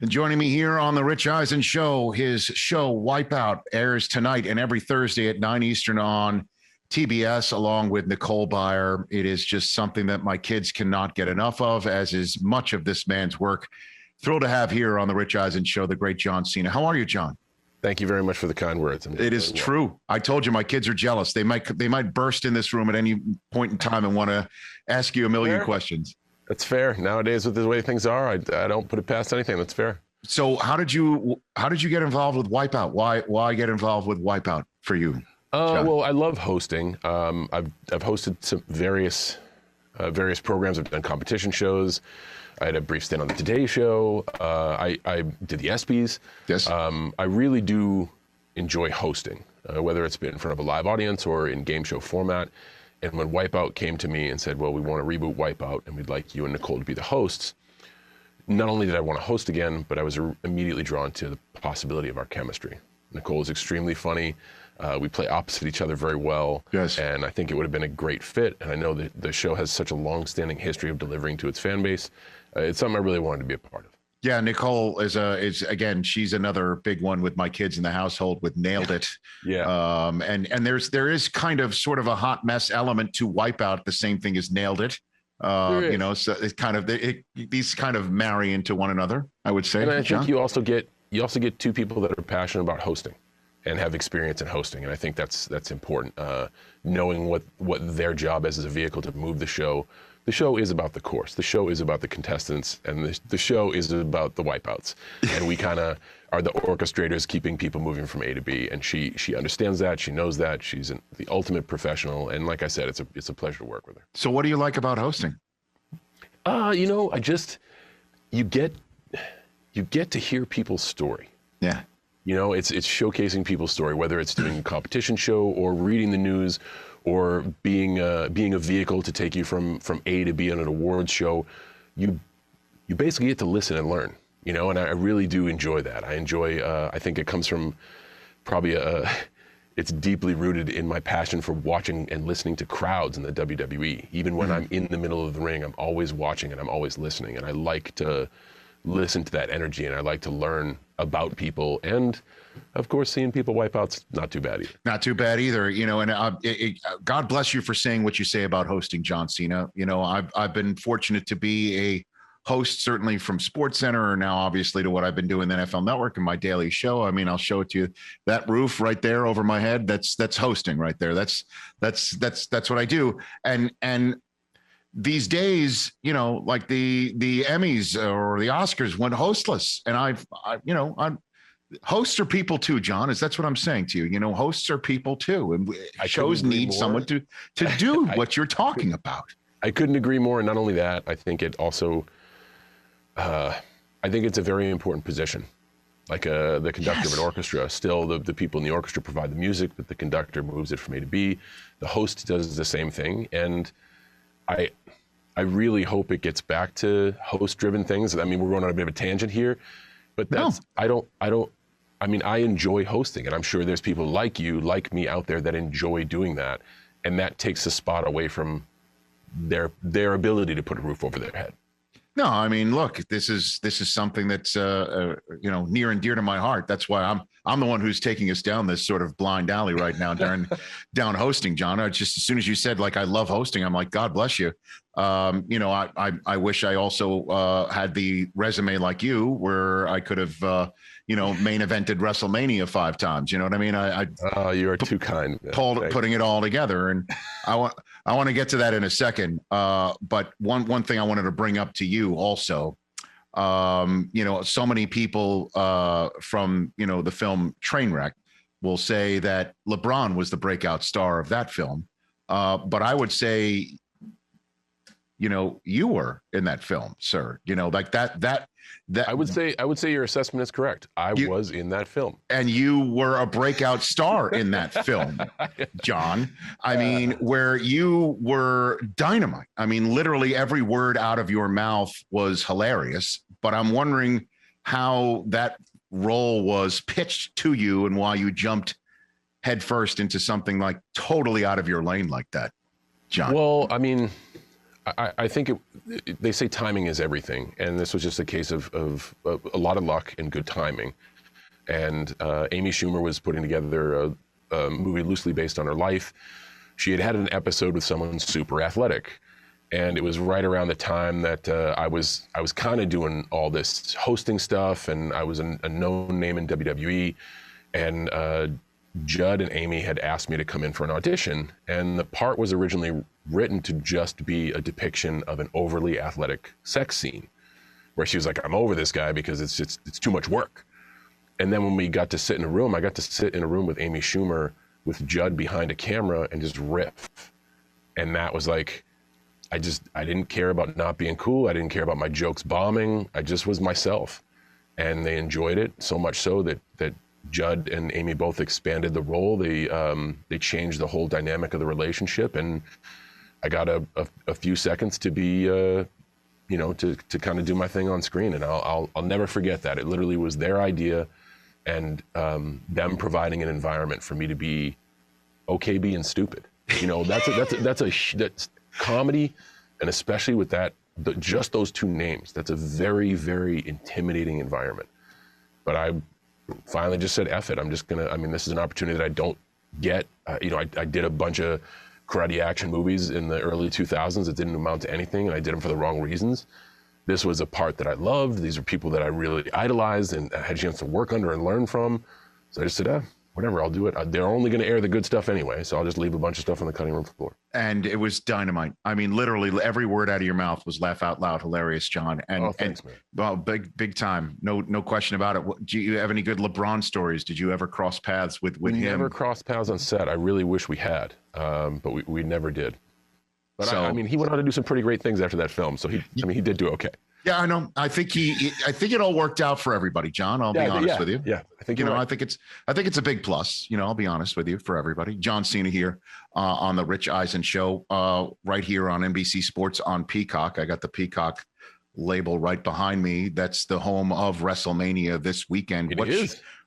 And joining me here on the Rich Eisen Show, his show Wipeout airs tonight and every Thursday at 9 Eastern on TBS, along with Nicole Byer. It is just something that my kids cannot get enough of, as is much of this man's work. Thrilled to have here on the Rich Eisen Show the great John Cena. How are you, John? Thank you very much for the kind words. It is true. I told you my kids are jealous. They might burst in this room at any point in time and want to ask you a million questions. That's fair. Nowadays, with the way things are, I don't put it past anything. That's fair. So how did you get involved with Wipeout? Why get involved with Wipeout for you? Well, I love hosting. I've hosted some various programs. I've done competition shows. I had a brief stint on the Today Show. I did the ESPYs. Yes. I really do enjoy hosting, whether it's been in front of a live audience or in game show format. And when Wipeout came to me and said, well, we want to reboot Wipeout and we'd like you and Nicole to be the hosts, not only did I want to host again, but I was immediately drawn to the possibility of our chemistry. Nicole is extremely funny. We play opposite each other very well. Yes. And I think it would have been a great fit. And I know that the show has such a long-standing history of delivering to its fan base. It's something I really wanted to be a part of. Yeah, Nicole is again, she's another big one with my kids in the household with Nailed It. Yeah. And there is kind of sort of a hot mess element to Wipeout, the same thing as Nailed It. You know, so it's kind of these kind of marry into one another, I would say. And I think you also get two people that are passionate about hosting and have experience in hosting, and I think that's important. Knowing what their job is as a vehicle to move the show. The show is about the course. The show is about the contestants, and the show is about the wipeouts. And we kind of are the orchestrators keeping people moving from A to B. And she understands that. She knows that. She's the ultimate professional. And like I said, it's a pleasure to work with her. So what do you like about hosting? You know, you get to hear people's story. Yeah. You know, it's showcasing people's story, whether it's doing a competition show or reading the news or being a vehicle to take you from A to B on an awards show. You basically get to listen and learn, you know, and I really do enjoy that. I enjoy, I think it comes from probably it's deeply rooted in my passion for watching and listening to crowds in the WWE. Even when I'm in the middle of the ring, I'm always watching and I'm always listening. And I like to listen to that energy, and I like to learn about people. And of course, seeing people wipe out's not too bad either. Not too bad either, you know. And God bless you for saying what you say about hosting, John Cena. You know, I've been fortunate to be a host, certainly from SportsCenter, or now obviously to what I've been doing the NFL Network and my daily show. I mean, I'll show it to you. That roof right there over my head, that's hosting right there. That's what I do. And these days, you know, like the Emmys or the Oscars went hostless, and hosts are people too, John. That's what I'm saying to you. You know, hosts are people too, and shows need someone to do what you're talking about. I couldn't agree more. And not only that, I think it also, I think it's a very important position. Like the conductor of an orchestra, still the people in the orchestra provide the music, but the conductor moves it from A to B. The host does the same thing, and I really hope it gets back to host-driven things. I mean, we're going on a bit of a tangent here, but I mean, I enjoy hosting, and I'm sure there's people like you, like me out there that enjoy doing that, and that takes a spot away from their ability to put a roof over their head. No, I mean, look, this is something that's you know, near and dear to my heart. That's why I'm the one who's taking us down this sort of blind alley right now, down hosting, John. I just, as soon as you said, like, I love hosting, I'm like, God bless you. You know, I wish I also had the resume like you, where I could have you know, main evented WrestleMania 5 times. You know what I mean? You are too kind. Putting it all together, and I want to get to that in a second. But one thing I wanted to bring up to you also, you know, so many people from, you know, the film Trainwreck will say that LeBron was the breakout star of that film. But I would say, you know, you were in that film, sir. You know, like that. I would say your assessment is correct. I was in that film. And you were a breakout star in that film, John. I mean, where you were dynamite. I mean, literally every word out of your mouth was hilarious. But I'm wondering how that role was pitched to you and why you jumped headfirst into something like totally out of your lane like that, John. Well, I mean, I think they say timing is everything, and this was just a case of a lot of luck and good timing. And Amy Schumer was putting together a movie loosely based on her life. She had an episode with someone super athletic, and it was right around the time that I was kind of doing all this hosting stuff, and I was a known name in WWE, and Judd and Amy had asked me to come in for an audition, and the part was originally written to just be a depiction of an overly athletic sex scene, where she was like, "I'm over this guy because it's too much work." And then when we got to sit in a room, I got to sit in a room with Amy Schumer, with Judd behind a camera, and just riff. And that was like, I didn't care about not being cool. I didn't care about my jokes bombing. I just was myself. And they enjoyed it so much so that Judd and Amy both expanded the role. They changed the whole dynamic of the relationship. And I got a few seconds to be, to kind of do my thing on screen. And I'll never forget that. It literally was their idea, and them providing an environment for me to be okay being stupid. That's comedy, and especially with just those two names, that's a very, very intimidating environment. But I finally just said, F it. This is an opportunity that I don't get. I did a bunch of karate action movies in the early 2000s that didn't amount to anything, and I did them for the wrong reasons. This was a part that I loved. These are people that I really idolized and I had a chance to work under and learn from. So I just said, whatever, I'll do it. They're only going to air the good stuff anyway, so I'll just leave a bunch of stuff on the cutting room floor. And it was dynamite. I mean, literally every word out of your mouth was laugh out loud, hilarious, John. And, thanks, man. Well, big time. No question about it. Do you have any good LeBron stories? Did you ever cross paths with him? We never crossed paths on set. I really wish we had, but we never did. But so, he went on to do some pretty great things after that film. So he did do okay. Yeah, I know. I think it all worked out for everybody, John. I'll be honest with you. Yeah, I think I think it's a big plus. I'll be honest with you, for everybody. John Cena here on the Rich Eisen Show, right here on NBC Sports on Peacock. I got the Peacock label right behind me. That's the home of Wrestlemania this weekend.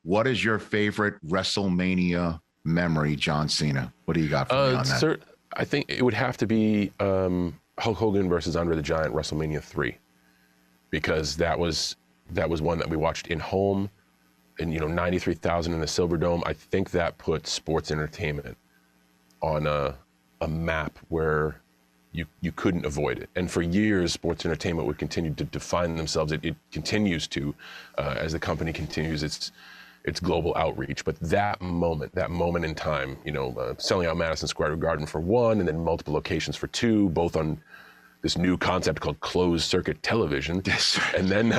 What is your favorite Wrestlemania memory, John Cena? What do you got for me on that? I think it would have to be Hulk Hogan versus Andre the Giant, WrestleMania 3, because that was one that we watched in home, and 93,000 in the Silverdome. I think that put sports entertainment on a map where you couldn't avoid it. And for years, sports entertainment would continue to define themselves. It continues to, as the company continues its global outreach. But that moment in time, selling out Madison Square Garden for one, and then multiple locations for two, both on this new concept called closed circuit television. Yes. And then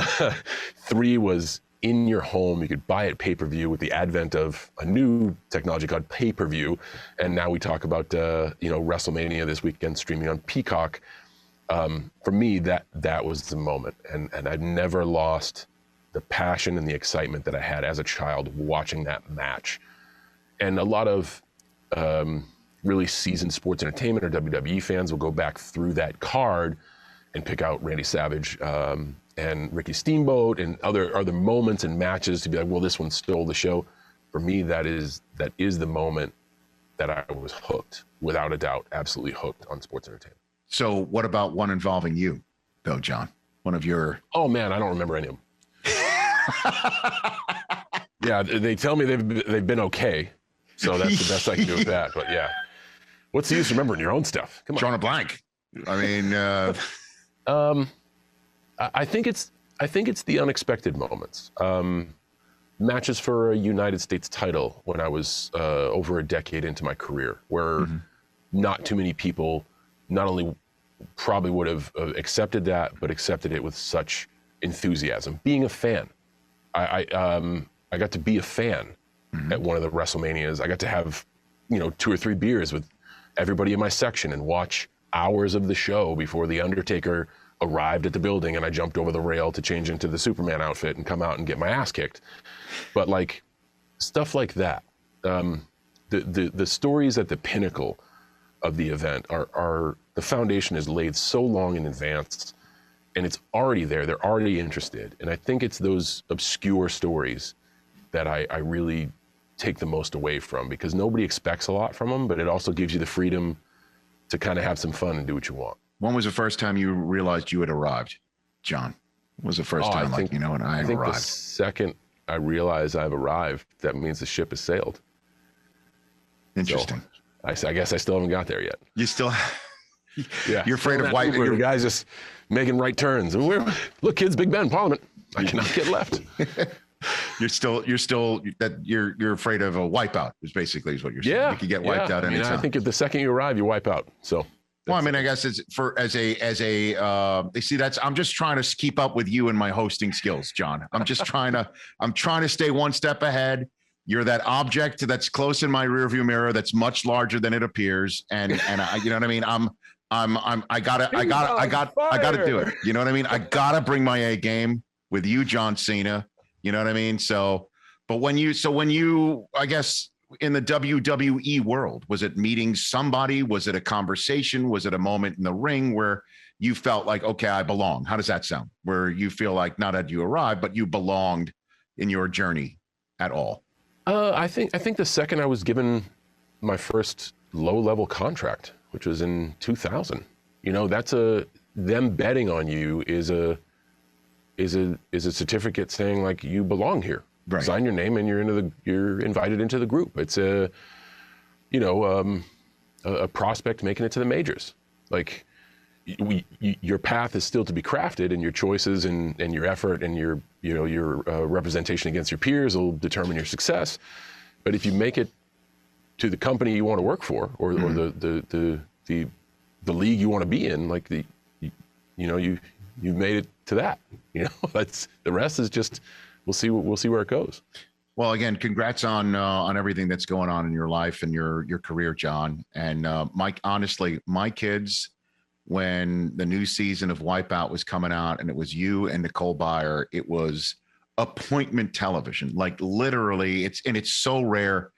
3 was in your home. You could buy it pay-per-view with the advent of a new technology called pay-per-view. And now we talk about, WrestleMania this weekend streaming on Peacock. For me, that was the moment. And I've never lost the passion and the excitement that I had as a child watching that match. And a lot of really seasoned sports entertainment or WWE fans will go back through that card and pick out Randy Savage and Ricky Steamboat and other moments and matches to be like, well, this one stole the show. For me, that is the moment that I was hooked, without a doubt, absolutely hooked on sports entertainment. So what about one involving you, though, John? One of your... Oh, man, I don't remember any of them. Yeah, they tell me they've been okay, so that's the best I can do with that. But yeah, what's the use remembering your own stuff? Come on, drawing a blank. I mean, I think it's the unexpected moments. Matches for a United States title when I was over a decade into my career, where not too many people not only probably would have accepted that, but accepted it with such enthusiasm. Being a fan. I got to be a fan at one of the WrestleManias. I got to have, 2 or 3 beers with everybody in my section and watch hours of the show before The Undertaker arrived at the building and I jumped over the rail to change into the Superman outfit and come out and get my ass kicked. But like stuff like that, the stories at the pinnacle of the event are the foundation is laid so long in advance, and it's already there. They're already interested. And I think it's those obscure stories that I really take the most away from, because nobody expects a lot from them, but it also gives you the freedom to kind of have some fun and do what you want. When was the first time you realized you had arrived, John? When was the first time, I think arrived? the second I realize I've arrived, that means the ship has sailed. Interesting. So I guess I still haven't got there yet. You still, yeah. You're afraid of white. The guy's just making right turns. And look, kids, Big Ben, Parliament. I cannot get left. You're afraid of a wipeout. Is basically what you're saying. Yeah. You could get wiped out anytime. I think if the second you arrive, you wipe out. So. Well, I mean, I guess it's they see I'm just trying to keep up with you and my hosting skills, John. I'm trying to stay one step ahead. You're that object that's close in my rearview mirror that's much larger than it appears. And I, you know what I mean? I gotta do it. You know what I mean? I gotta bring my A game with you, John Cena. You know what I mean? So, but when you, I guess, in the WWE world, was it meeting somebody? Was it a conversation? Was it a moment in the ring where you felt like, okay, I belong? How does that sound? Where you feel like not that you arrived, but you belonged in your journey at all? I think the second I was given my first low-level contract, which was in 2000, that's them betting on you is a certificate saying like you belong here. Right. Sign your name and you're invited into the group. It's a prospect making it to the majors. Like your path is still to be crafted, and your choices and your effort and your representation against your peers will determine your success. But if you make it to the company you want to work for, or the league you want to be in, like you've made it to that. That's the rest is just. We'll see where it goes. Well, again, congrats on everything that's going on in your life and your career, John. And Mike, honestly, my kids, when the new season of Wipeout was coming out and it was you and Nicole Byer, it was appointment television. Like literally, it's so rare.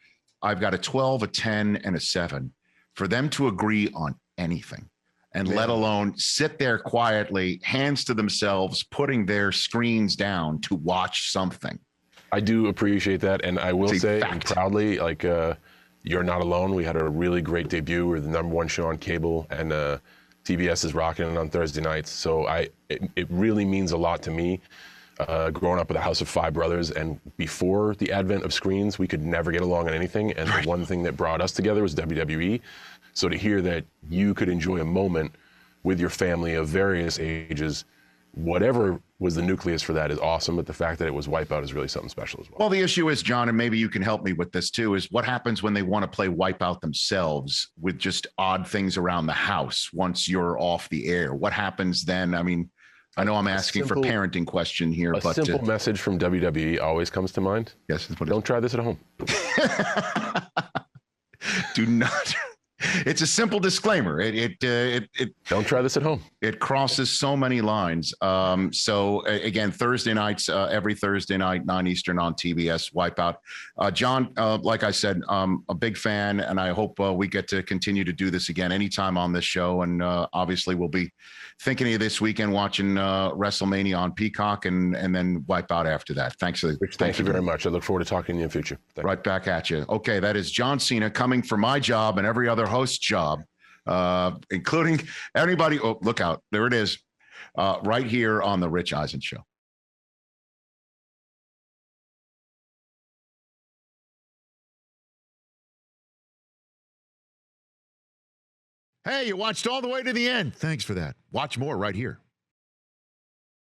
I've got a 12, a 10, and a 7 for them to agree on anything. And let alone sit there quietly, hands to themselves, putting their screens down to watch something. I do appreciate that. And I will say, and proudly, like, you're not alone. We had a really great debut. We're the #1 show on cable, and TBS is rocking it on Thursday nights. So it really means a lot to me. Growing up with a house of 5 brothers, and before the advent of screens, we could never get along on anything. And the one thing that brought us together was WWE. So to hear that you could enjoy a moment with your family of various ages, whatever was the nucleus for that is awesome. But the fact that it was Wipeout is really something special as well. Well, the issue is, John, and maybe you can help me with this too, is what happens when they want to play Wipeout themselves with just odd things around the house once you're off the air? What happens then? I mean, I know I'm asking for parenting question here, but a simple message from WWE always comes to mind. Yes. Don't try this at home. Do not. It's a simple disclaimer. It don't try this at home. It crosses so many lines. So again, Thursday nights, every Thursday night, 9 Eastern on TBS, Wipeout. John, like I said, a big fan, and I hope we get to continue to do this again anytime on this show. And obviously, we'll be thinking of you this weekend, watching Wrestlemania on Peacock, and then Wipeout after that. Thanks you very much. I look forward to talking to you in the future. Right back at you. Okay, that is John Cena coming for my job and every other host job, including anybody. Oh, look out. There it is. Right here on the Rich Eisen Show. Hey, you watched all the way to the end. Thanks for that. Watch more right here.